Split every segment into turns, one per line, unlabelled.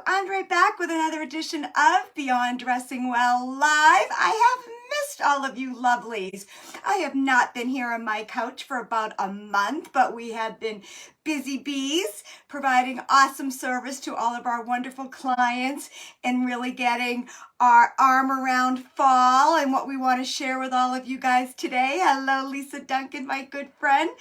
Andre back with another edition of Beyond Dressing Well Live. I have missed all of you lovelies. I have not been here on my couch for about a month, but we have been busy bees providing awesome service to all of our wonderful clients and really getting our arm around fall and what we want to share with all of you guys today. Hello, Lisa Duncan, my good friend.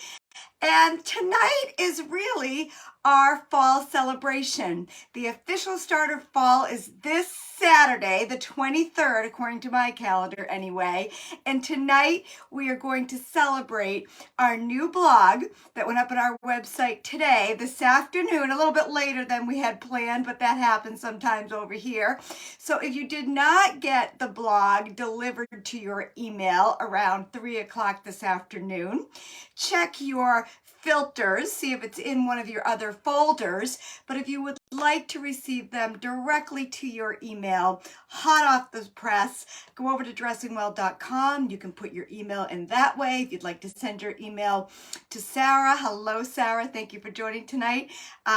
And tonight is really our fall celebration. The official start of fall is this Saturday, the 23rd, according to my calendar anyway. And tonight we are going to celebrate our new blog that went up on our website today, this afternoon, a little bit later than we had planned, but that happens sometimes over here. So if you did not get the blog delivered to your email around 3 o'clock this afternoon, check your filters, see if it's in one of your other folders. But if you would like to receive them directly to your email, hot off the press, go over to dressingwell.com. You can put your email in that way. If you'd like to send your email to Sarah, hello Sarah, thank you for joining tonight.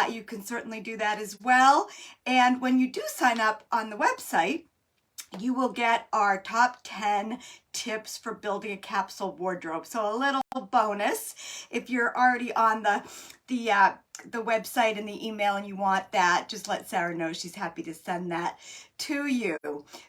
You can certainly do that as well. And when you do sign up on the website, you will get our top 10 tips for building a capsule wardrobe. So a little bonus if you're already on the website and the email and you want that, just let Sarah know. She's happy to send that to you.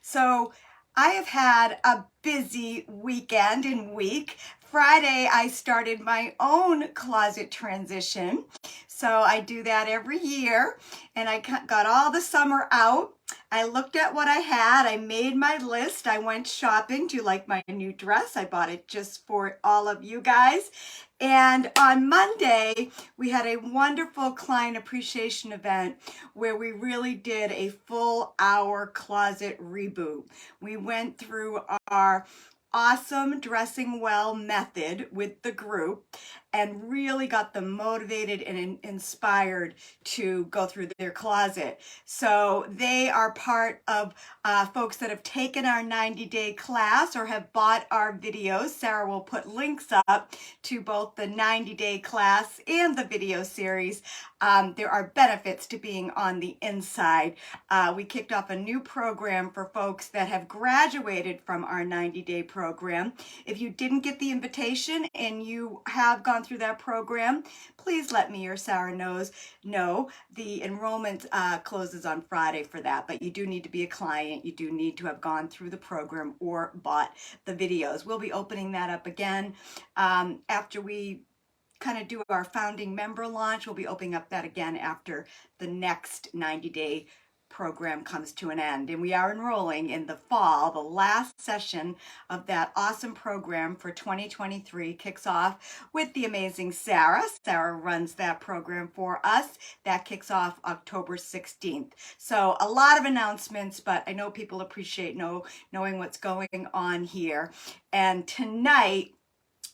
So I have had a busy weekend and week. Friday, I started my own closet transition. So I do that every year, and I got all the summer out. I looked at what I had. I made my list. I went shopping. Do you like my new dress? I bought it just for all of you guys. And on Monday, we had a wonderful client appreciation event where we really did a full hour closet reboot. We went through our awesome dressing well method with the group and really got them motivated and inspired to go through their closet. So they are part of folks that have taken our 90-day class or have bought our videos. Sarah will put links up to both the 90-day class and the video series. There are benefits to being on the inside. We kicked off a new program for folks that have graduated from our 90-day program. If you didn't get the invitation and you have gone through that program, please let me or Sarah know. The enrollment closes on Friday for that, but you do need to be a client. You do need to have gone through the program or bought the videos. We'll be opening that up again after we kind of do our founding member launch. We'll be opening up that again after the next 90-day program comes to an end. And we are enrolling in the fall. The last session of that awesome program for 2023 kicks off with the amazing Sarah. Sarah runs that program for us. That kicks off October 16th. So a lot of announcements, but I know people appreciate knowing what's going on here. And tonight,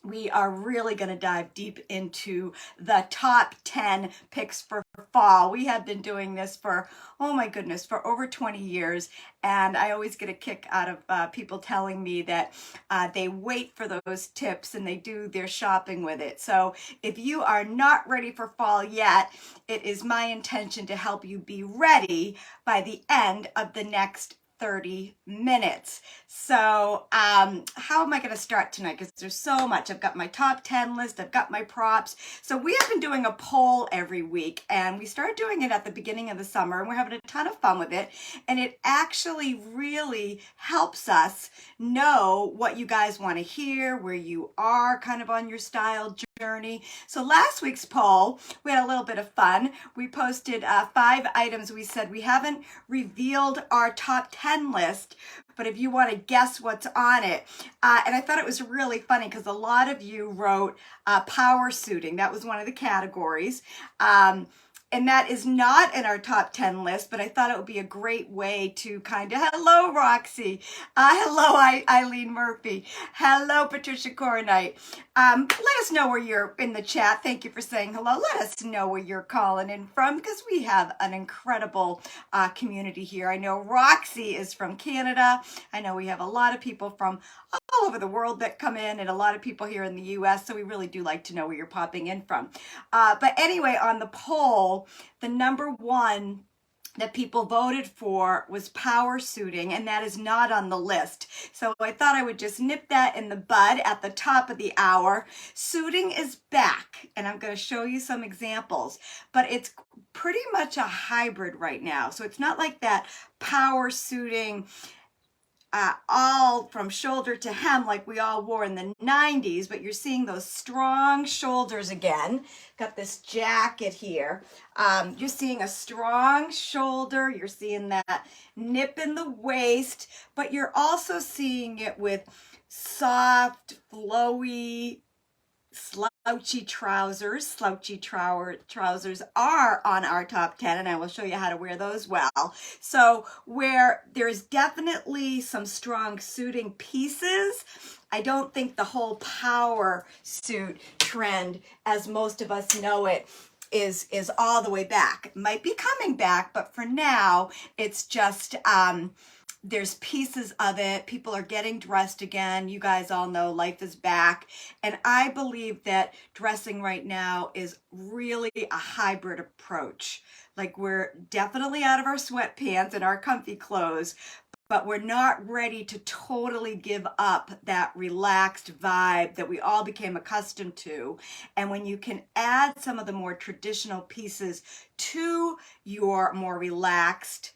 we are really going to dive deep into the top 10 picks for fall. We have been doing this for, oh my goodness, for over 20 years. And I always get a kick out of people telling me that they wait for those tips and they do their shopping with it. So if you are not ready for fall yet, it is my intention to help you be ready by the end of the next 30 minutes. So how am I going to start tonight? Because there's so much. I've got my top 10 list. I've got my props. So we have been doing a poll every week, and we started doing it at the beginning of the summer, and we're having a ton of fun with it. And it actually really helps us know what you guys want to hear, where you are kind of on your style journey. So last week's poll, we had a little bit of fun. We posted 5 items. We said we haven't revealed our top 10 list, but if you want to guess what's on it. And I thought it was really funny because a lot of you wrote power suiting. That was one of the categories. And that is not in our top 10 list, but I thought it would be a great way to kind of, hello, Roxy. Hello, Eileen Murphy. Hello, Patricia Coronite. Let us know where you're in the chat. Thank you for saying hello. Let us know where you're calling in from because we have an incredible community here. I know Roxy is from Canada. I know we have a lot of people from all over the world that come in and a lot of people here in the US. So we really do like to know where you're popping in from. But anyway, on the poll, the number one that people voted for was power suiting, and that is not on the list. So I thought I would just nip that in the bud at the top of the hour. Suiting is back, and I'm going to show you some examples, but it's pretty much a hybrid right now. So it's not like that power suiting all from shoulder to hem like we all wore in the 90s, but you're seeing those strong shoulders again. Got this jacket here. You're seeing a strong shoulder. You're seeing that nip in the waist, but you're also seeing it with soft, flowy, slouchy trousers. Slouchy trousers are on our top 10, and I will show you how to wear those well. So where there's definitely some strong suiting pieces, I don't think the whole power suit trend, as most of us know it, is all the way back. It might be coming back, but for now, it's just there's pieces of it. People are getting dressed again. You guys all know life is back. And I believe that dressing right now is really a hybrid approach. Like, we're definitely out of our sweatpants and our comfy clothes, but we're not ready to totally give up that relaxed vibe that we all became accustomed to. And when you can add some of the more traditional pieces to your more relaxed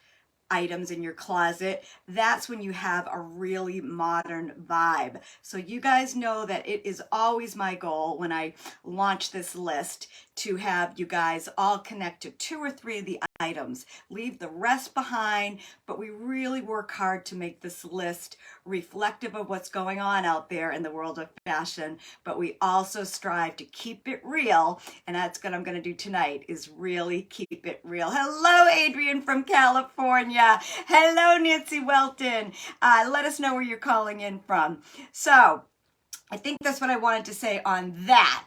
items in your closet, that's when you have a really modern vibe. So you guys know that it is always my goal when I launch this list to have you guys all connect to 2 or 3 of the items, leave the rest behind, but we really work hard to make this list reflective of what's going on out there in the world of fashion, but we also strive to keep it real, and that's what I'm going to do tonight, is really keep it real. Hello, Adrian from California. Hello, Nancy Welton. Let us know where you're calling in from. So I think that's what I wanted to say on that.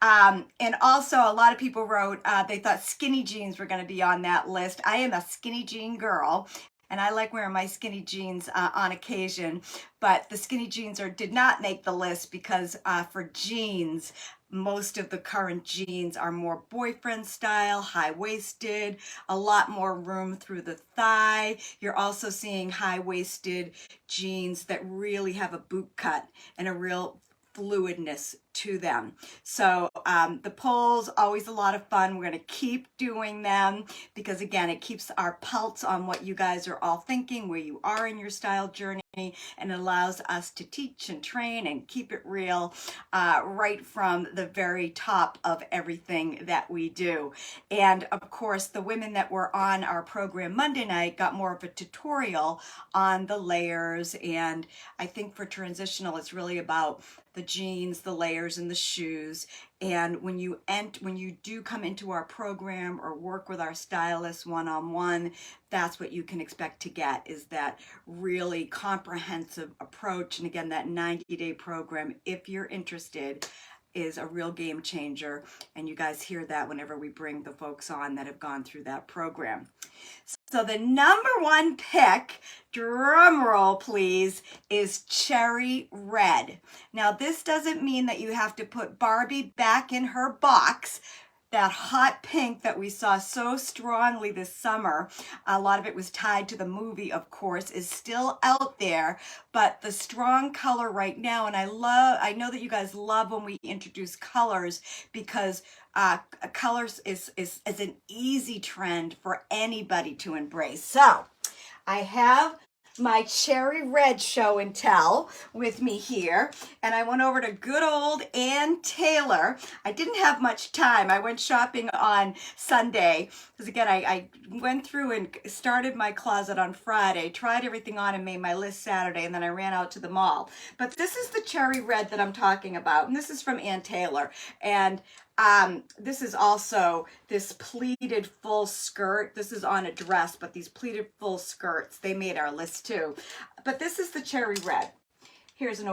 And also, a lot of people wrote they thought skinny jeans were going to be on that list. I am a skinny jean girl, and I like wearing my skinny jeans on occasion, but the skinny jeans did not make the list because for jeans, most of the current jeans are more boyfriend style, high-waisted, a lot more room through the thigh. You're also seeing high-waisted jeans that really have a boot cut and a real fluidness to them. So the polls, always a lot of fun. We're going to keep doing them because, again, it keeps our pulse on what you guys are all thinking, where you are in your style journey, and it allows us to teach and train and keep it real right from the very top of everything that we do. And of course, the women that were on our program Monday night got more of a tutorial on the layers, and I think for transitional, it's really about the jeans, the layers, and the shoes. And when you do come into our program or work with our stylist one-on-one, that's what you can expect to get, is that really comprehensive approach. And again, that 90-day program, if you're interested, is a real game changer. And you guys hear that whenever we bring the folks on that have gone through that program. So the number 1 pick, drum roll please, is cherry red. Now this doesn't mean that you have to put Barbie back in her box. That hot pink that we saw so strongly this summer, a lot of it was tied to the movie, of course, is still out there, but the strong color right now, and I know that you guys love when we introduce colors, because colors is an easy trend for anybody to embrace. So I have my cherry red show and tell with me here, and I went over to good old Ann Taylor. I didn't have much time. I went shopping on Sunday because, again, I went through and started my closet on Friday, tried everything on and made my list Saturday, and then I ran out to the mall. But this is the cherry red that I'm talking about, and this is from Ann Taylor. And this is also this pleated full skirt. This is on a dress, but these pleated full skirts, they made our list too. But this is the cherry red. Here's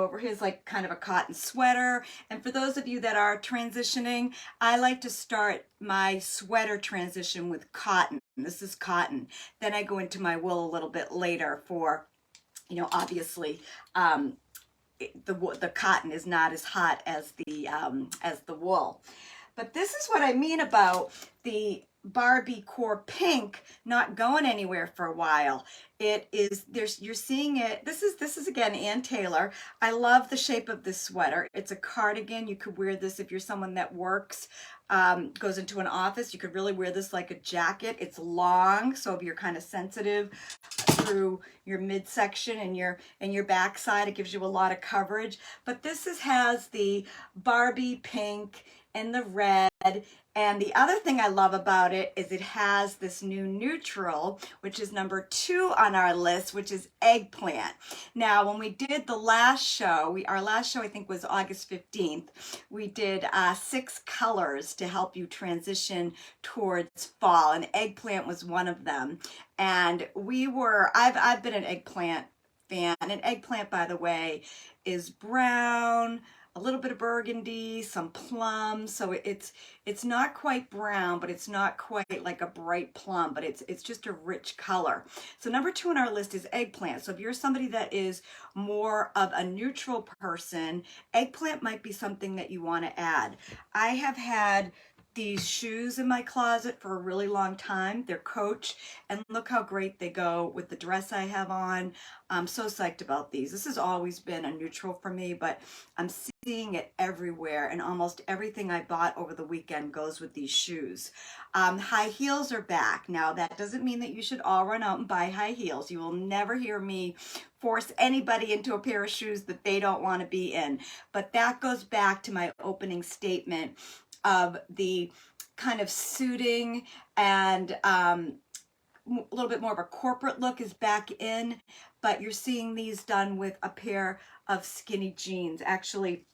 like kind of a cotton sweater. And for those of you that are transitioning, I like to start my sweater transition with cotton. This is cotton. Then I go into my wool a little bit later for, obviously, the cotton is not as hot as the wool. But this is what I mean about the Barbie core pink not going anywhere for a while. It is, you're seeing it. This is again Ann Taylor. I love the shape of this sweater. It's a cardigan. You could wear this if you're someone that works, goes into an office. You could really wear this like a jacket. It's long, so if you're kind of sensitive through your midsection and your backside, it gives you a lot of coverage. But this has the Barbie pink and the red. And the other thing I love about it is it has this new neutral, which is number 2 on our list, which is eggplant. Now, when we did the last show, our last show I think was August 15th, we did 6 colors to help you transition towards fall, and eggplant was one of them. And I've been an eggplant fan, and eggplant, by the way, is brown, a little bit of burgundy, some plum. So it's not quite brown, but it's not quite like a bright plum, but it's just a rich color. So number 2 on our list is eggplant. So if you're somebody that is more of a neutral person, eggplant might be something that you want to add. I have had these shoes in my closet for a really long time. They're Coach, and look how great they go with the dress I have on. I'm so psyched about these. This has always been a neutral for me, but I'm seeing it everywhere, and almost everything I bought over the weekend goes with these shoes. High heels are back. Now, that doesn't mean that you should all run out and buy high heels. You will never hear me force anybody into a pair of shoes that they don't want to be in. But that goes back to my opening statement of the kind of suiting and a little bit more of a corporate look is back in, but you're seeing these done with a pair of skinny jeans. Actually,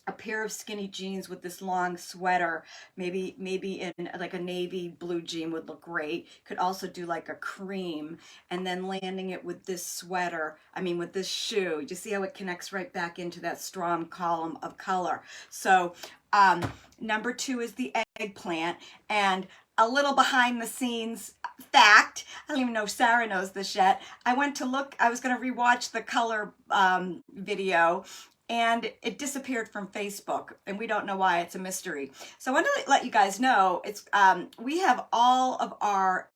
a pair of skinny jeans with this long sweater, maybe in like a navy blue jean would look great. Could also do like a cream, and then landing it with this sweater, with this shoe. You see how it connects right back into that strong column of color. So number 2 is the eggplant. And a little behind the scenes fact, I don't even know if Sarah knows this yet. I was going to rewatch the color video, and it disappeared from Facebook, and we don't know why. It's a mystery. So I want to let you guys know, we have all of our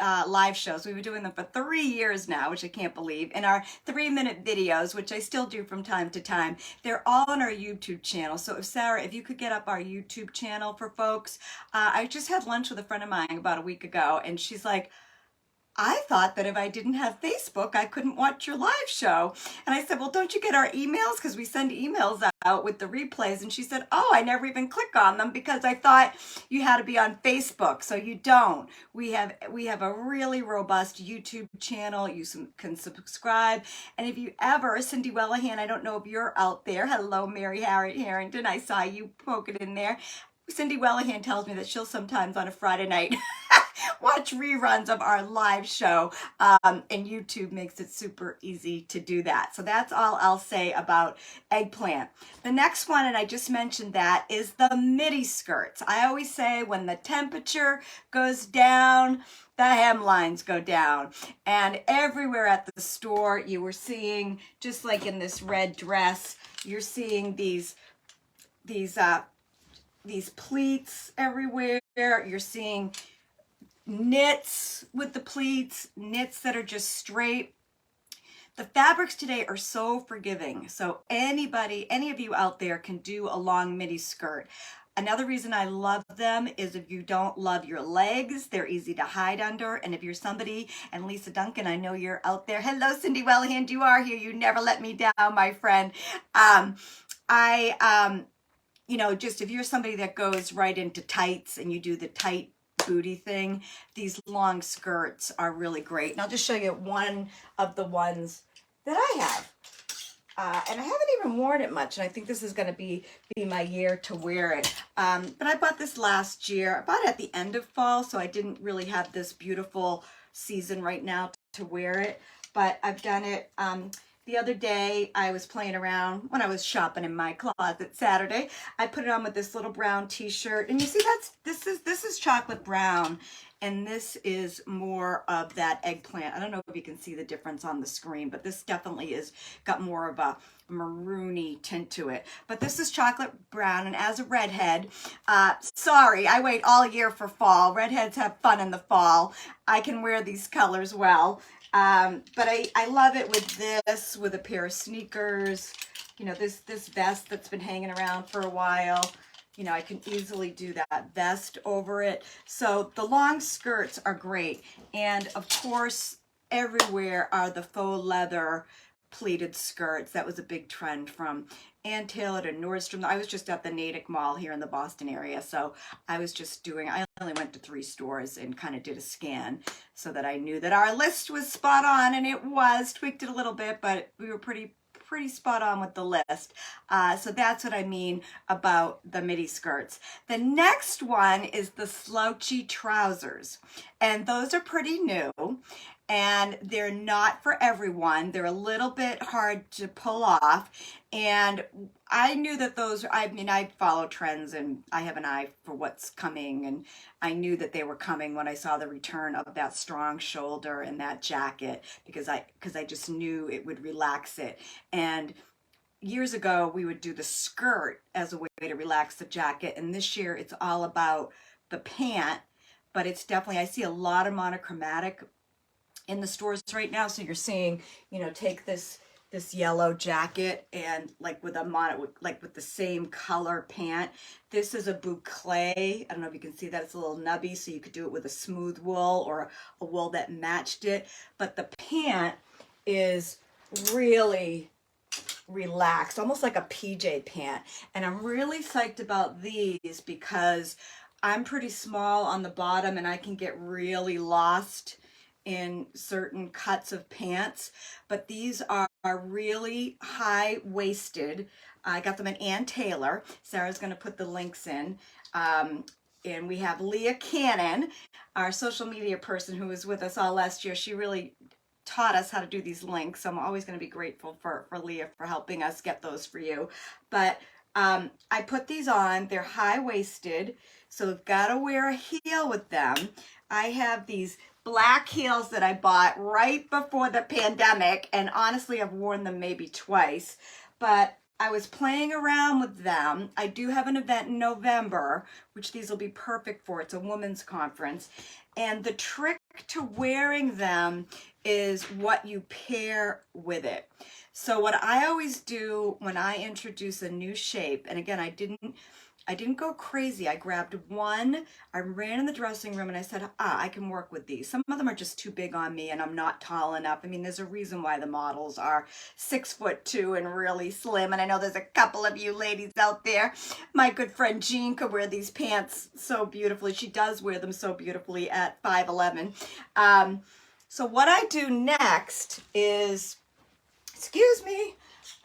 live shows. We've been doing them for 3 years now, which I can't believe, and our 3-minute videos, which I still do from time to time. They're all on our YouTube channel. So Sarah, if you could get up our YouTube channel for folks. I just had lunch with a friend of mine about a week ago, and she's like, I thought that if I didn't have Facebook, I couldn't watch your live show. And I said, well, don't you get our emails? Because we send emails out with the replays. And she said, oh, I never even click on them because I thought you had to be on Facebook. So you don't. We have a really robust YouTube channel. You can subscribe. And if you ever, Cindy Wellahan, I don't know if you're out there. Hello, Mary Harrington. I saw you poke it in there. Cindy Wellahan tells me that she'll sometimes on a Friday night watch reruns of our live show, and YouTube makes it super easy to do that. So that's all I'll say about eggplant. The next one, and I just mentioned that, is the midi skirts. I always say when the temperature goes down, the hemlines go down. And everywhere at the store, you were seeing, just like in this red dress, you're seeing these pleats everywhere. You're seeing knits with the pleats, knits that are just straight. The fabrics today are so forgiving. So any of you out there can do a long midi skirt. Another reason I love them is if you don't love your legs, they're easy to hide under. And if you're somebody, and Lisa Duncan, I know you're out there. Hello, Cindy Wellahan, you are here. You never let me down, my friend. Just if you're somebody that goes right into tights and you do the tight booty thing, these long skirts are really great. And I'll just show you one of the ones that I have. And I haven't even worn it much, and I think this is going to be my year to wear it. But I bought this last year. I bought it at the end of fall, so I didn't really have this beautiful season right now to wear it. But I've done it. the other day I was playing around when I was shopping in my closet Saturday. I put it on with this little brown t-shirt, and you see this is chocolate brown, and this is more of that eggplant. I don't know if you can see the difference on the screen, but this definitely is got more of a maroony tint to it. But this is chocolate brown, and as a redhead, sorry, I wait all year for fall. Redheads have fun in the fall. I can wear these colors well. But I love it with this, with a pair of sneakers, you know, this vest that's been hanging around for a while. You know, I can easily do that vest over it. So the long skirts are great. And of course, everywhere are the faux leather pleated skirts. That was a big trend from Ann Taylor to Nordstrom. I was just at the Natick Mall here in the Boston area, so I only went to 3 stores and kind of did a scan so that I knew that our list was spot on, and it was. Tweaked it a little bit, but we were pretty spot on with the list. So that's what I mean about the midi skirts. The next one is the slouchy trousers, and those are pretty new, and they're not for everyone. They're a little bit hard to pull off, and I knew that I follow trends, and I have an eye for what's coming, and I knew that they were coming when I saw the return of that strong shoulder and that jacket, because I just knew it would relax it. And years ago, we would do the skirt as a way to relax the jacket, and this year it's all about the pant, but it's definitely, I see a lot of monochromatic in the stores right now. So you're seeing, you know, take this yellow jacket and like with the same color pant. This is a boucle. I don't know if you can see that. It's a little nubby, so you could do it with a smooth wool or a wool that matched it. But the pant is really relaxed, almost like a PJ pant. And I'm really psyched about these because I'm pretty small on the bottom, and I can get really lost in certain cuts of pants, but these are really high-waisted. I got them at Ann Taylor. Sarah's going to put the links in. And we have Leah Cannon, our social media person who was with us all last year. She really taught us how to do these links. So I'm always going to be grateful for Leah for helping us get those for you. But I put these on. They're high-waisted, so you've got to wear a heel with them. I have these black heels that I bought right before the pandemic, and honestly I've worn them maybe twice, but I was playing around with them. I do have an event in November, which these will be perfect for. It's a women's conference, and the trick to wearing them is what you pair with it. So what I always do when I introduce a new shape, and again, I didn't go crazy. I grabbed one, I ran in the dressing room, and I said, I can work with these. Some of them are just too big on me, and I'm not tall enough. I mean, there's a reason why the models are 6'2" and really slim, and I know there's a couple of you ladies out there. My good friend Jean could wear these pants so beautifully. She does wear them so beautifully at 5'11". So what I do next is, excuse me,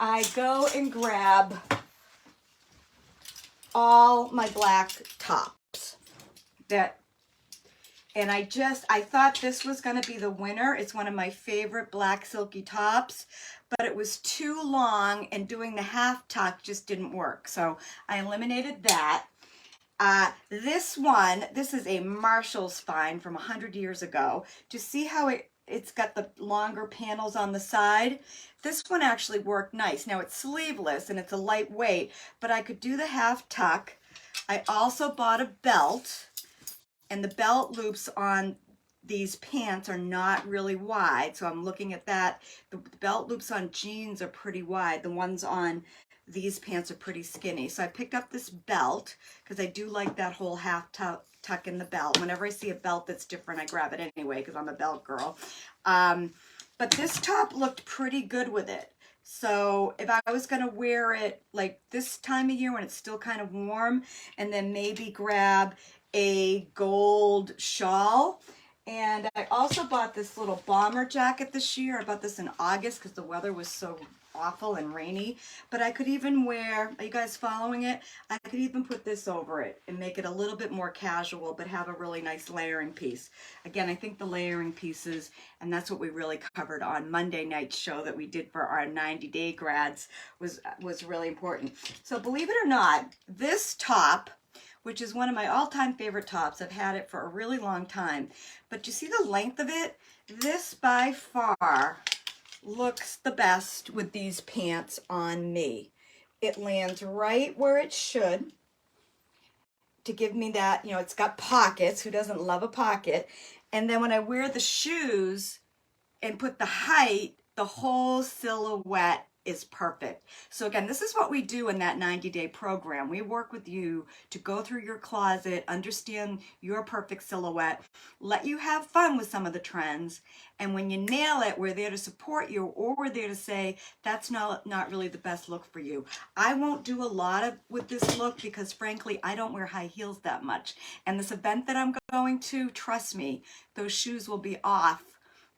I go and grab all my black tops and I thought this was going to be the winner. It's one of my favorite black silky tops, but it was too long, and doing the half tuck just didn't work, so I eliminated that. This is a Marshall's find from 100 years ago. Do you see how it's got the longer panels on the side? This one actually worked nice. Now it's sleeveless and it's a lightweight, but I could do the half tuck. I also bought a belt, and the belt loops on these pants are not really wide, so I'm looking at that. The belt loops on jeans are pretty wide. The ones on these pants are pretty skinny. So I picked up this belt because I do like that whole half tuck in the belt. Whenever I see a belt that's different, I grab it anyway because I'm a belt girl. But this top looked pretty good with it. So if I was going to wear it like this time of year when it's still kind of warm, and then maybe grab a gold shawl. And I also bought this little bomber jacket this year. I bought this in August because the weather was so awful and rainy, but I could even wear, are you guys following it? I could even put this over it and make it a little bit more casual, but have a really nice layering piece. Again, I think the layering pieces, and that's what we really covered on Monday night's show that we did for our 90-day grads, was really important. So believe it or not, this top, which is one of my all-time favorite tops, I've had it for a really long time, but you see the length of it? This by far looks the best with these pants on me. It lands right where it should to give me that, you know, it's got pockets. Who doesn't love a pocket? And then when I wear the shoes and put the height, the whole silhouette is perfect. So again, this is what we do in that 90-day program. We work with you to go through your closet, understand your perfect silhouette, let you have fun with some of the trends, and when you nail it, we're there to support you, or we're there to say, that's not really the best look for you. I won't do a lot with this look because frankly, I don't wear high heels that much. And this event that I'm going to, trust me, those shoes will be off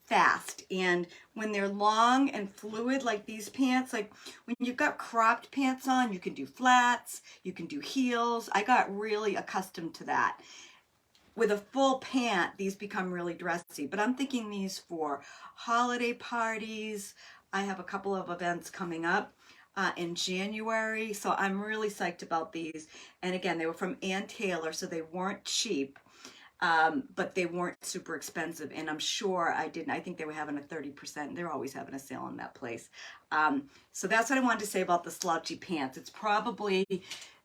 fast. And when they're long and fluid like these pants, like when you've got cropped pants on, you can do flats, you can do heels. I got really accustomed to that. With a full pant, these become really dressy, but I'm thinking these for holiday parties. I have a couple of events coming up in January, so I'm really psyched about these. And again, they were from Ann Taylor, so they weren't cheap. But they weren't super expensive, and I'm sure I think they were having a 30%. They're always having a sale in that place. So that's what I wanted to say about the slouchy pants. It's probably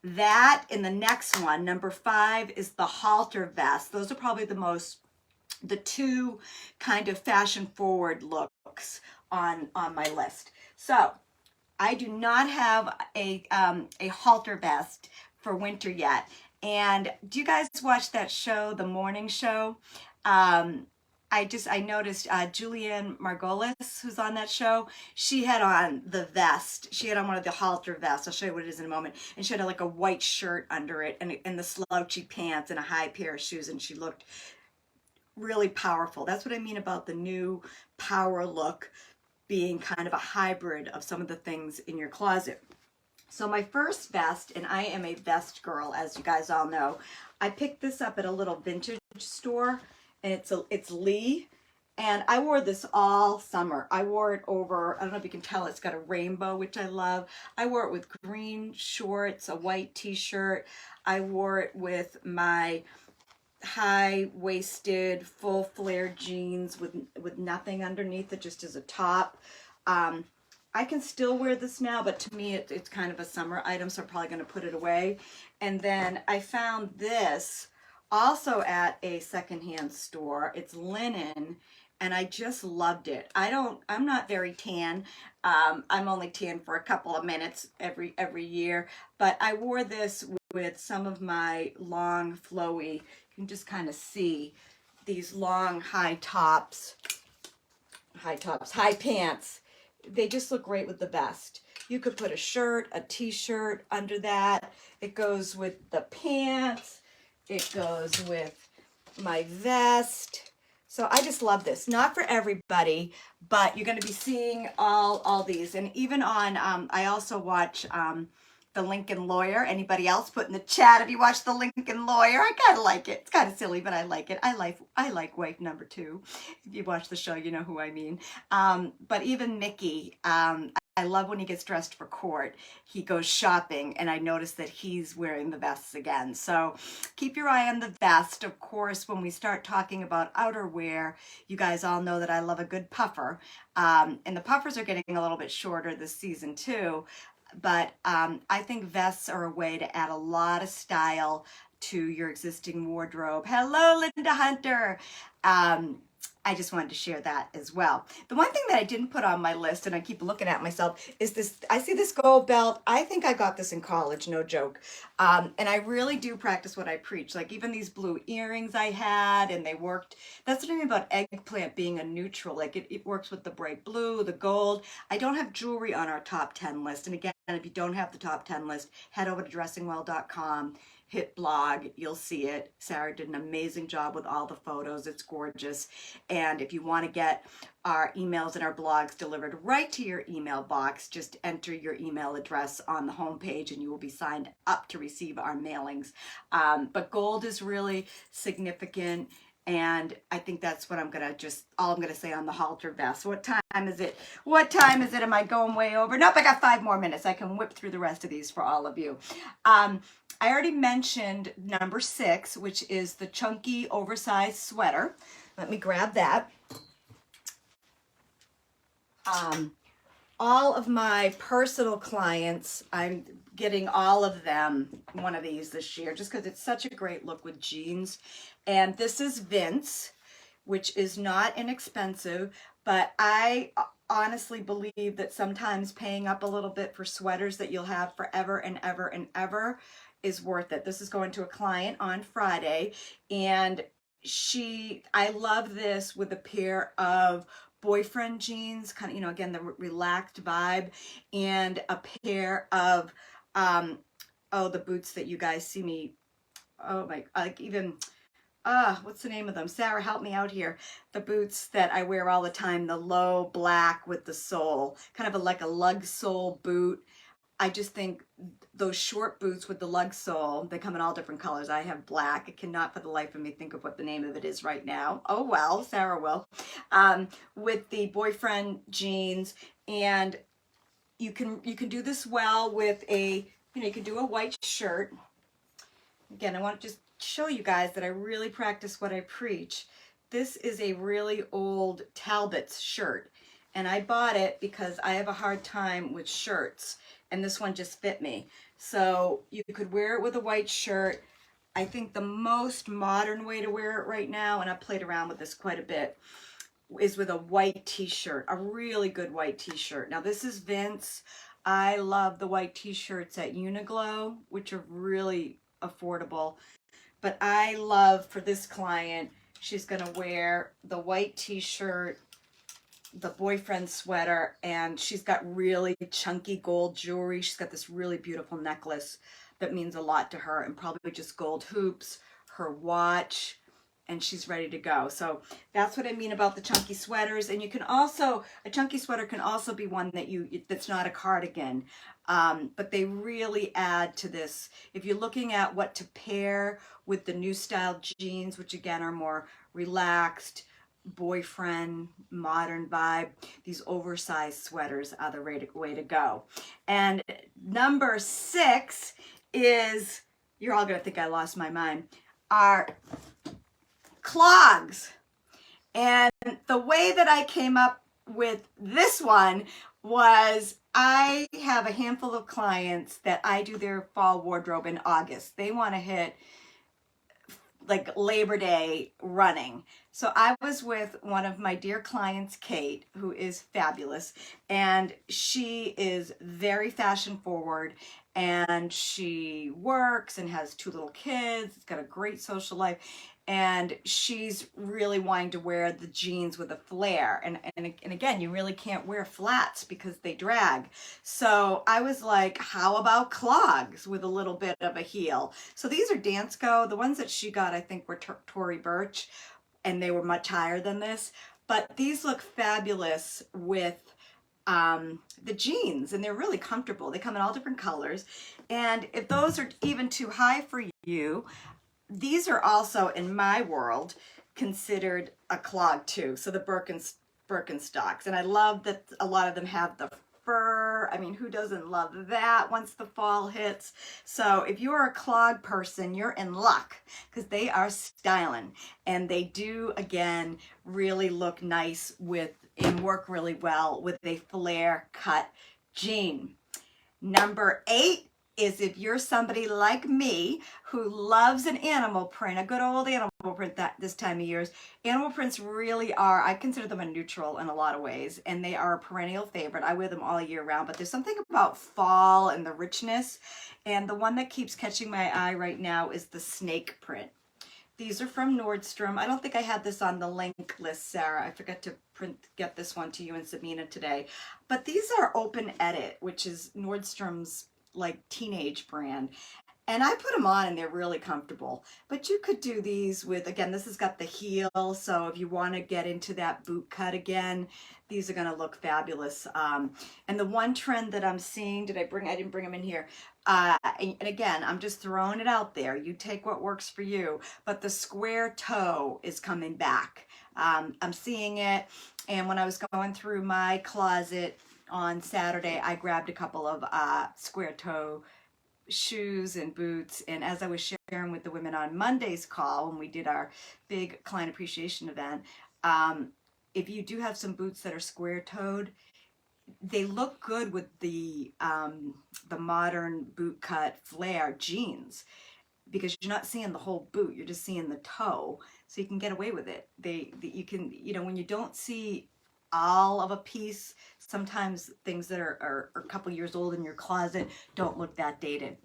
that. In the next one, number 5, is the halter vest. Those are probably the two kind of fashion forward looks on my list. So I do not have a halter vest for winter yet. And do you guys watch that show, The Morning Show? I noticed Julianne Margolis, who's on that show, she had on the vest. She had on one of the halter vests. I'll show you what it is in a moment. And she had like a white shirt under it and the slouchy pants and a high pair of shoes. And she looked really powerful. That's what I mean about the new power look being kind of a hybrid of some of the things in your closet. So my first vest, and I am a vest girl, as you guys all know, I picked this up at a little vintage store, and it's Lee, and I wore this all summer. I wore it over, I don't know if you can tell, it's got a rainbow, which I love. I wore it with green shorts, a white t-shirt. I wore it with my high-waisted, full flare jeans with nothing underneath it, just as a top. I can still wear this now, but to me it's kind of a summer item, so I'm probably going to put it away. And then I found this also at a secondhand store. It's linen, and I just loved it. I'm not very tan. I'm only tan for a couple of minutes every year, but I wore this with some of my long flowy, you can just kind of see these long high pants. They just look great with the vest. You could put a shirt, a t-shirt under that. It goes with the pants. It goes with my vest. So I just love this. Not for everybody, but you're going to be seeing all these. And even on, I also watch The Lincoln Lawyer. Anybody else put in the chat if you watch The Lincoln Lawyer? I kind of like it. It's kind of silly, but I like it. I like wife number 2. If you watch the show, you know who I mean. But even Mickey, I love when he gets dressed for court. He goes shopping, and I notice that he's wearing the vests again. So keep your eye on the vest. Of course, when we start talking about outerwear, you guys all know that I love a good puffer. And the puffers are getting a little bit shorter this season too. But I think vests are a way to add a lot of style to your existing wardrobe. Hello, Linda Hunter. I just wanted to share that as well. The one thing that I didn't put on my list, and I keep looking at myself, is this. I see this gold belt. I think I got this in college, no joke. And I really do practice what I preach. Like even these blue earrings I had, and they worked. That's what I mean about eggplant being a neutral. Like it works with the bright blue, the gold. I don't have jewelry on our top 10 list. And again, if you don't have the top 10 list, head over to dressingwell.com. hit blog, you'll see it. Sarah did an amazing job with all the photos. It's gorgeous. And if you want to get our emails and our blogs delivered right to your email box, just enter your email address on the homepage and you will be signed up to receive our mailings. But gold is really significant. And I think that's what all I'm gonna say on the halter vest. What time is it? What time is it? Am I going way over? Nope, I got 5 more minutes. I can whip through the rest of these for all of you. I already mentioned number 6, which is the chunky oversized sweater. Let me grab that. All of my personal clients, I'm getting all of them one of these this year just because it's such a great look with jeans. And this is Vince, which is not inexpensive, but I honestly believe that sometimes paying up a little bit for sweaters that you'll have forever and ever and ever is worth it. This is going to a client on Friday, and I love this with a pair of boyfriend jeans, kind of, you know, again, the relaxed vibe, and a pair of, the boots that you guys see me, oh my, like even, what's the name of them? Sarah, help me out here. The boots that I wear all the time, the low black with the sole, kind of like a lug sole boot. I just think those short boots with the lug sole, they come in all different colors. I have black. I cannot for the life of me think of what the name of it is right now. Oh well, Sarah will. With the boyfriend jeans, and you can do this well with you can do a white shirt. Again, I want to just show you guys that I really practice what I preach. This is a really old Talbot's shirt, and I bought it because I have a hard time with shirts, and this one just fit me. So you could wear it with a white shirt. I think the most modern way to wear it right now, and I've played around with this quite a bit, is with a white t-shirt, a really good white t-shirt. Now this is Vince. I love the white t-shirts at Uniqlo, which are really affordable. But I love, for this client, she's gonna wear the white t-shirt, the boyfriend sweater, and she's got really chunky gold jewelry. She's got this really beautiful necklace that means a lot to her, and probably just gold hoops, her watch, and she's ready to go. So that's what I mean about the chunky sweaters. And you can also, a chunky sweater can also be one that's not a cardigan, but they really add to this. If you're looking at what to pair with the new style jeans, which again are more relaxed, boyfriend, modern vibe, these oversized sweaters are the way to go. And number 6 is, you're all gonna think I lost my mind, are clogs. And the way that I came up with this one was, I have a handful of clients that I do their fall wardrobe in August. They want to hit like Labor Day running. So I was with one of my dear clients, Kate, who is fabulous, and she is very fashion forward, and she works and has 2 little kids, got a great social life, and she's really wanting to wear the jeans with a flare. And again, you really can't wear flats because they drag. So I was like, how about clogs with a little bit of a heel? So these are Dansko. The ones that she got, I think, were Tory Burch, and they were much higher than this. But these look fabulous with the jeans, and they're really comfortable. They come in all different colors. And if those are even too high for you, these are also, in my world, considered a clog too. So the Birkenstocks. And I love that a lot of them have the fur. I mean, who doesn't love that once the fall hits? So if you're a clog person, you're in luck, because they are styling. And they do, again, really look nice and work really well with a flare cut jean. Number 8 is, if you're somebody like me who loves an animal print, a good old animal print this time of year. Animal prints really are, I consider them a neutral in a lot of ways, and they are a perennial favorite. I wear them all year round, but there's something about fall and the richness, and the one that keeps catching my eye right now is the snake print. These are from Nordstrom. I don't think I had this on the link list, Sarah. I forgot to get this one to you and Sabina today. But these are Open Edit, which is Nordstrom's like teenage brand. And I put them on and they're really comfortable. But you could do these with, again, this has got the heel. So if you want to get into that boot cut again, these are going to look fabulous. And the one trend that I'm seeing, I didn't bring them in here. And again, I'm just throwing it out there. You take what works for you. But the square toe is coming back. I'm seeing it. And when I was going through my closet on Saturday, I grabbed a couple of square toe shoes and boots. And as I was sharing with the women on Monday's call when we did our big client appreciation event, if you do have some boots that are square toed, they look good with the modern boot cut flare jeans, because you're not seeing the whole boot, you're just seeing the toe, so you can get away with it. You can, when you don't see all of a piece, sometimes things that are a couple years old in your closet don't look that dated.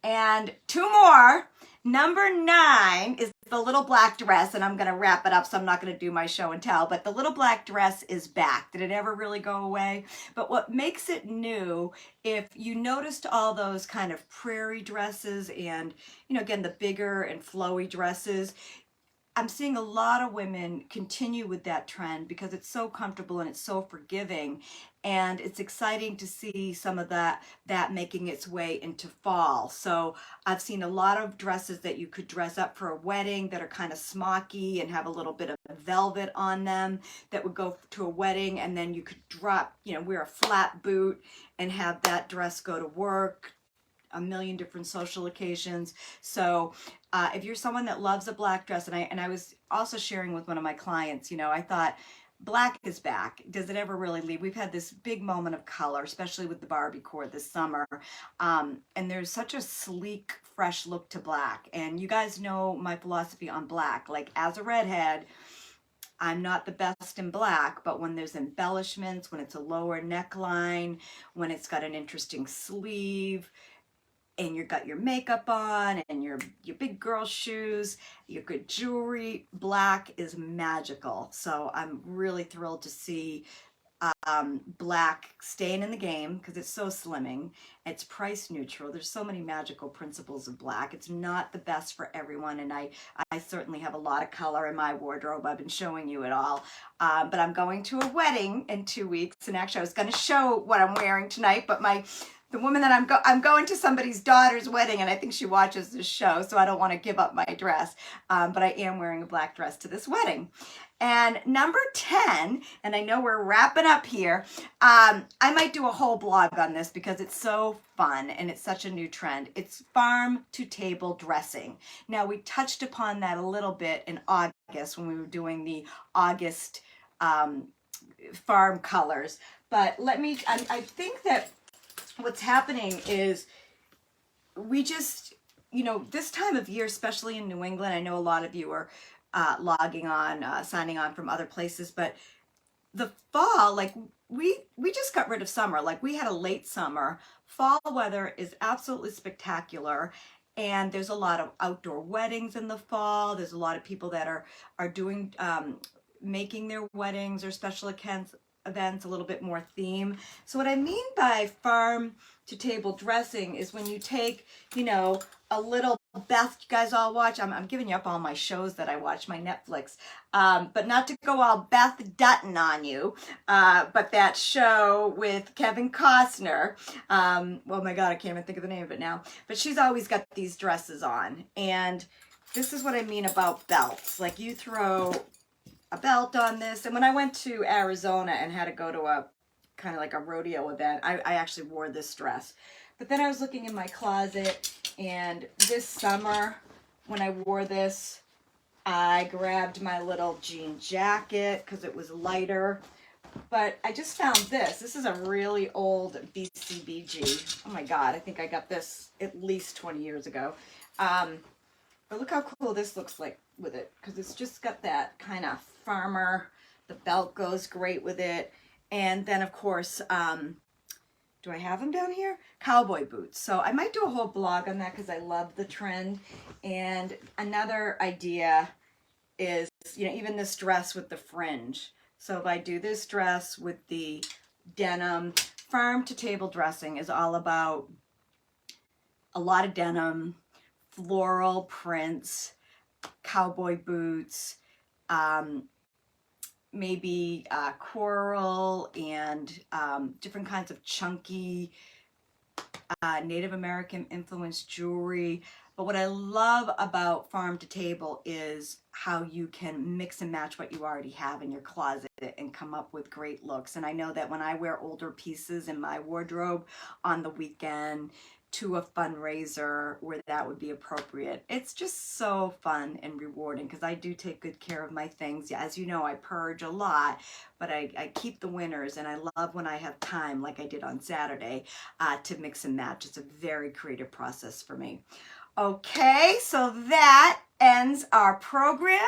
And two more. Number 9 is the little black dress, and I'm going to wrap it up, so I'm not going to do my show and tell, but the little black dress is back. Did it ever really go away? But what makes it new, if you noticed all those kind of prairie dresses and, again, the bigger and flowy dresses, I'm seeing a lot of women continue with that trend because it's so comfortable and it's so forgiving, and it's exciting to see some of that making its way into fall. So I've seen a lot of dresses that you could dress up for a wedding that are kind of smocky and have a little bit of velvet on them that would go to a wedding, and then you could wear a flat boot and have that dress go to work, a million different social occasions. So if you're someone that loves a black dress, and I was also sharing with one of my clients, I thought black is back. Does it ever really leave? We've had this big moment of color, especially with the Barbie core this summer. And there's such a sleek, fresh look to black. And you guys know my philosophy on black. Like, as a redhead, I'm not the best in black, but when there's embellishments, when it's a lower neckline, when it's got an interesting sleeve, and you've got your makeup on and your big girl shoes, your good jewelry, black is magical. So I'm really thrilled to see black staying in the game because it's so slimming. It's price neutral. There's so many magical principles of black. It's not the best for everyone, and I certainly have a lot of color in my wardrobe. I've been showing you it all. But I'm going to a wedding in 2 weeks, and actually I was going to show what I'm wearing tonight, but the woman that I'm going to somebody's daughter's wedding, and I think she watches this show, so I don't want to give up my dress. But I am wearing a black dress to this wedding. And number 10, and I know we're wrapping up here, I might do a whole blog on this because it's so fun and it's such a new trend. It's farm to table dressing. Now, we touched upon that a little bit in August when we were doing the August farm colors. But I think that what's happening is we just, this time of year, especially in New England, I know a lot of you are logging on, signing on from other places, but the fall, like we just got rid of summer. Like, we had a late summer. Fall weather is absolutely spectacular, and there's a lot of outdoor weddings in the fall. There's a lot of people that are doing making their weddings or special events a little bit more theme. So what I mean by farm to table dressing is when you take, a little Beth, you guys all watch, I'm giving you up all my shows that I watch, my Netflix, but not to go all Beth Dutton on you, but that show with Kevin Costner, oh my God, I can't even think of the name of it now, but she's always got these dresses on, and this is what I mean about belts. Like, you throw a belt on this, and when I went to Arizona and had to go to a kind of like a rodeo event, I actually wore this dress. But then I was looking in my closet, and this summer when I wore this, I grabbed my little jean jacket because it was lighter. But I just found this. This is a really old BCBG. Oh my God, I think I got this at least 20 years ago. But look how cool this looks like with it, because it's just got that kind of farmer. The belt goes great with it. And then, of course, do I have them down here? Cowboy boots. So I might do a whole blog on that because I love the trend. And another idea is, even this dress with the fringe. So if I do this dress with the denim, farm to table dressing is all about a lot of denim, floral prints, cowboy boots, maybe coral and different kinds of chunky Native American influenced jewelry. But what I love about Farm to Table is how you can mix and match what you already have in your closet and come up with great looks. And I know that when I wear older pieces in my wardrobe on the weekend to a fundraiser where that would be appropriate, it's just so fun and rewarding because I do take good care of my things. Yeah, as you know, I purge a lot, but I keep the winners, and I love when I have time, like I did on Saturday, to mix and match. It's a very creative process for me. Okay, so that ends our program.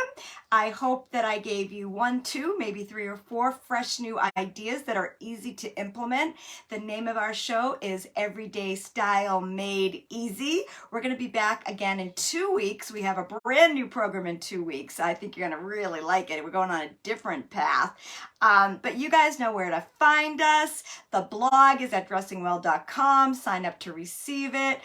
I hope that I gave you 1, 2, maybe 3 or 4 fresh new ideas that are easy to implement. The name of our show is Everyday Style Made Easy. We're going to be back again in 2 weeks. We have a brand new program in 2 weeks. I think you're going to really like it. We're going on a different path. But you guys know where to find us. The blog is at dressingwell.com. Sign up to receive it.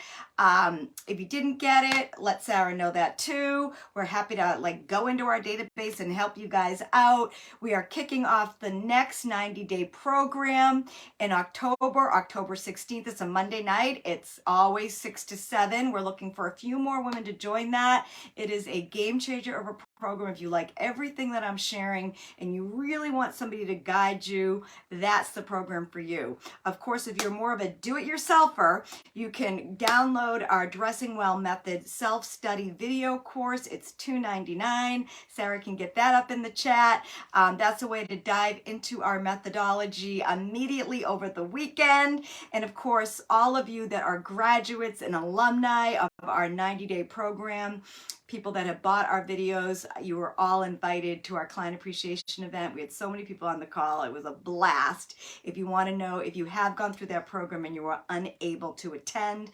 If you didn't get it, let Sarah know that too. We're happy to go into our database and help you guys out. We are kicking off the next 90-day program in October 16th. It's a Monday night. It's always 6 to 7. We're looking for a few more women to join that. It is a game changer of a program. If you like everything that I'm sharing and you really want somebody to guide you, that's the program for you. Of course, if you're more of a do-it-yourselfer, you can download our Dressing Well Method self-study video course. It's $2.99. Sarah can get that up in the chat. That's a way to dive into our methodology immediately over the weekend. And of course, all of you that are graduates and alumni of our 90-day program, people that have bought our videos, you were all invited to our client appreciation event. We had so many people on the call. It was a blast. If you want to know if you have gone through that program and you were unable to attend,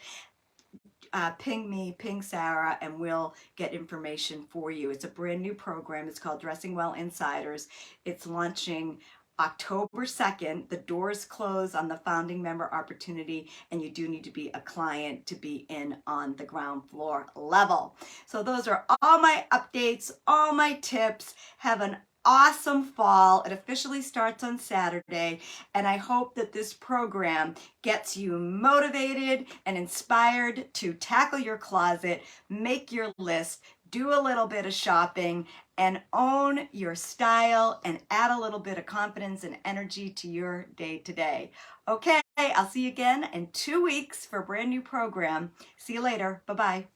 ping me, ping Sarah, and we'll get information for you. It's a brand new program. It's called Dressing Well Insiders. It's launching October 2nd. The doors close on the founding member opportunity, and you do need to be a client to be in on the ground floor level. So those are all my updates, all my tips. Have an awesome fall. It officially starts on Saturday, and I hope that this program gets you motivated and inspired to tackle your closet, make your list, do a little bit of shopping, and own your style and add a little bit of confidence and energy to your day-to-day. Okay, I'll see you again in 2 weeks for a brand new program. See you later. Bye-bye.